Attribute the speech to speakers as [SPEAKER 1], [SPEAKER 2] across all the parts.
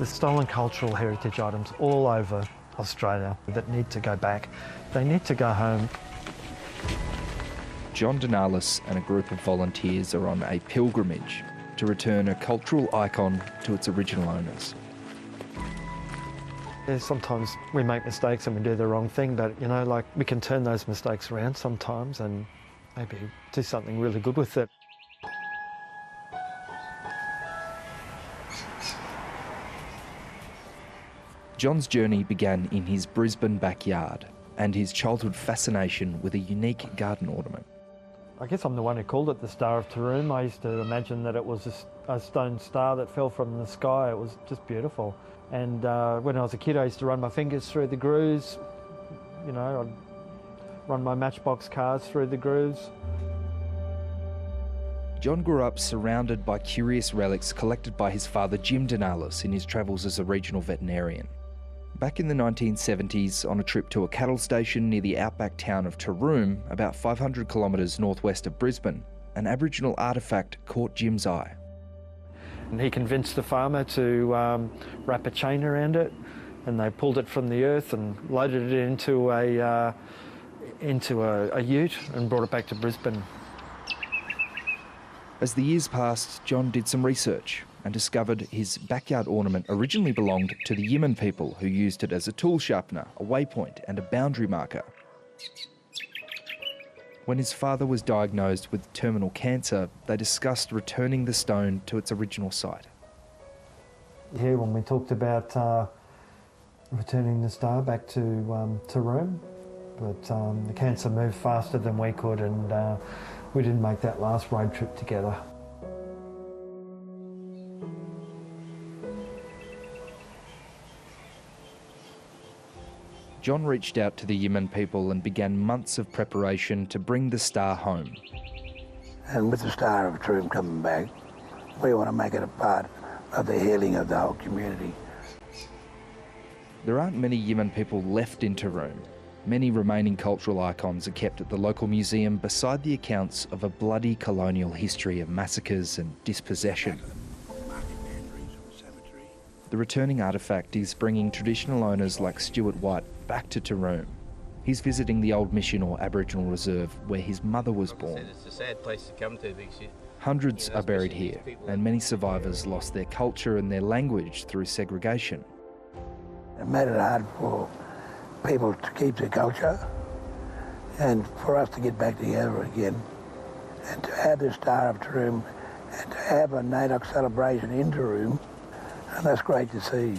[SPEAKER 1] There's stolen cultural heritage items all over Australia that need to go back. They need to go home.
[SPEAKER 2] Jon Daly and a group of volunteers are on a pilgrimage to return a cultural icon to its original owners.
[SPEAKER 1] Yeah, sometimes we make mistakes and we do the wrong thing, but you know, like, we can turn those mistakes around sometimes and maybe do something really good with it.
[SPEAKER 2] Jon's journey began in his Brisbane backyard and his childhood fascination with a unique garden ornament.
[SPEAKER 1] I guess I'm the one who called it the Star of Taroom. I used to imagine that it was a stone star that fell from the sky. It was just beautiful. And when I was a kid, I used to run my fingers through the grooves. You know, I'd run my matchbox cars through the grooves.
[SPEAKER 2] Jon grew up surrounded by curious relics collected by his father Jim Daly in his travels as a regional veterinarian. Back in the 1970s, on a trip to a cattle station near the outback town of Taroom, about 500 kilometres northwest of Brisbane, an Aboriginal artefact caught Jim's eye.
[SPEAKER 1] And he convinced the farmer to wrap a chain around it, and they pulled it from the earth and loaded it into a ute and brought it back to Brisbane.
[SPEAKER 2] As the years passed, Jon did some research and discovered his backyard ornament originally belonged to the Yiman people, who used it as a tool sharpener, a waypoint and a boundary marker. When his father was diagnosed with terminal cancer, they discussed returning the stone to its original site.
[SPEAKER 1] Yeah, when we talked about returning the star back to Taroom, but the cancer moved faster than we could, and we didn't make that last road trip together.
[SPEAKER 2] Jon reached out to the Yiman people and began months of preparation to bring the star home.
[SPEAKER 3] And with the Star of Taroom coming back, we want to make it a part of the healing of the whole community.
[SPEAKER 2] There aren't many Yiman people left in Taroom. Many remaining cultural icons are kept at the local museum beside the accounts of a bloody colonial history of massacres and dispossession. The returning artefact is bringing traditional owners like Stuart White back to Taroom. He's visiting the old mission or Aboriginal reserve where his mother was born.
[SPEAKER 4] It's a sad place to come to because
[SPEAKER 2] Hundreds are buried here, and many survivors lost their culture and their language through segregation.
[SPEAKER 3] It made it hard for people to keep their culture and for us to get back together again. And to have the Star of Taroom and to have a NAIDOC celebration in Taroom, and that's great to see.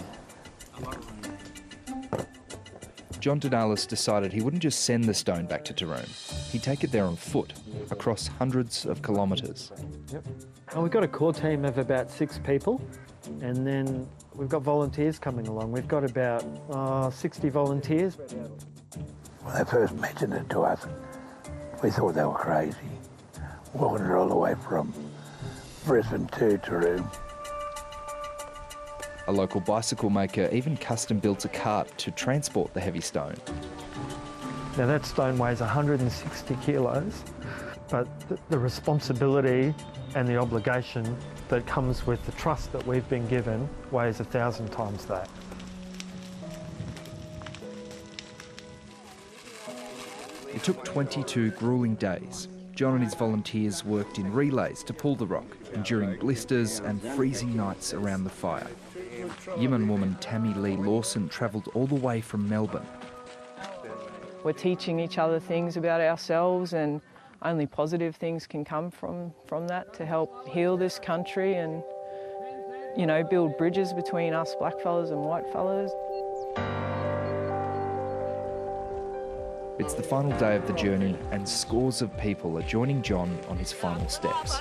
[SPEAKER 2] Jon Daly decided he wouldn't just send the stone back to Taroom. He'd take it there on foot, across hundreds of kilometres.
[SPEAKER 1] Yep. And we've got a core team of about 6 people, and then we've got volunteers coming along. We've got about 60 volunteers.
[SPEAKER 3] When they first mentioned it to us, we thought they were crazy, walking it all the way from Brisbane to Taroom.
[SPEAKER 2] A local bicycle maker even custom built a cart to transport the heavy stone.
[SPEAKER 1] Now that stone weighs 160 kilos, but the responsibility and the obligation that comes with the trust that we've been given weighs 1,000 times that.
[SPEAKER 2] It took 22 gruelling days. Jon and his volunteers worked in relays to pull the rock, enduring blisters and freezing nights around the fire. Yiman woman TAMIE-LEE Lawson travelled all the way from Melbourne.
[SPEAKER 5] We're teaching each other things about ourselves, and only positive things can come from that to help heal this country and, you know, build bridges between us blackfellas and whitefellas.
[SPEAKER 2] It's the final day of the journey, and scores of people are joining Jon on his final steps.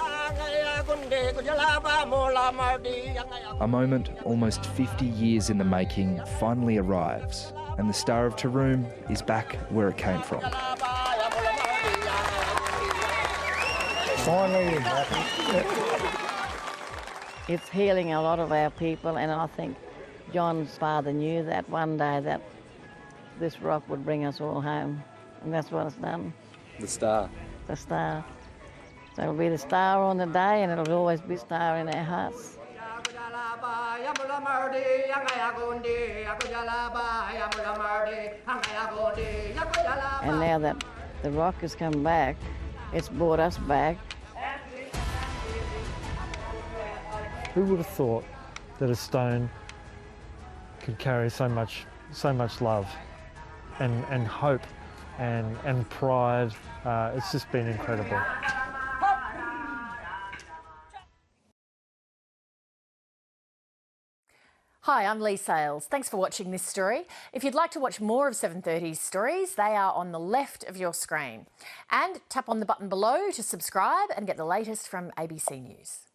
[SPEAKER 2] A moment almost 50 years in the making finally arrives, and the Star of Taroom is back where it came from.
[SPEAKER 3] Finally,
[SPEAKER 6] It's healing a lot of our people, and I think Jon's father knew that one day that this rock would bring us all home, and that's what it's done.
[SPEAKER 4] the star.
[SPEAKER 6] The star. So it'll be the star on the day, and it'll always be star in our hearts. And now that the rock has come back, it's brought us back.
[SPEAKER 1] Who would have thought that a stone could carry so much love and hope and pride? It's just been incredible.
[SPEAKER 7] Hi, I'm Lee Sales. Thanks for watching this story. If you'd like to watch more of 730's stories, they are on the left of your screen. And tap on the button below to subscribe and get the latest from ABC News.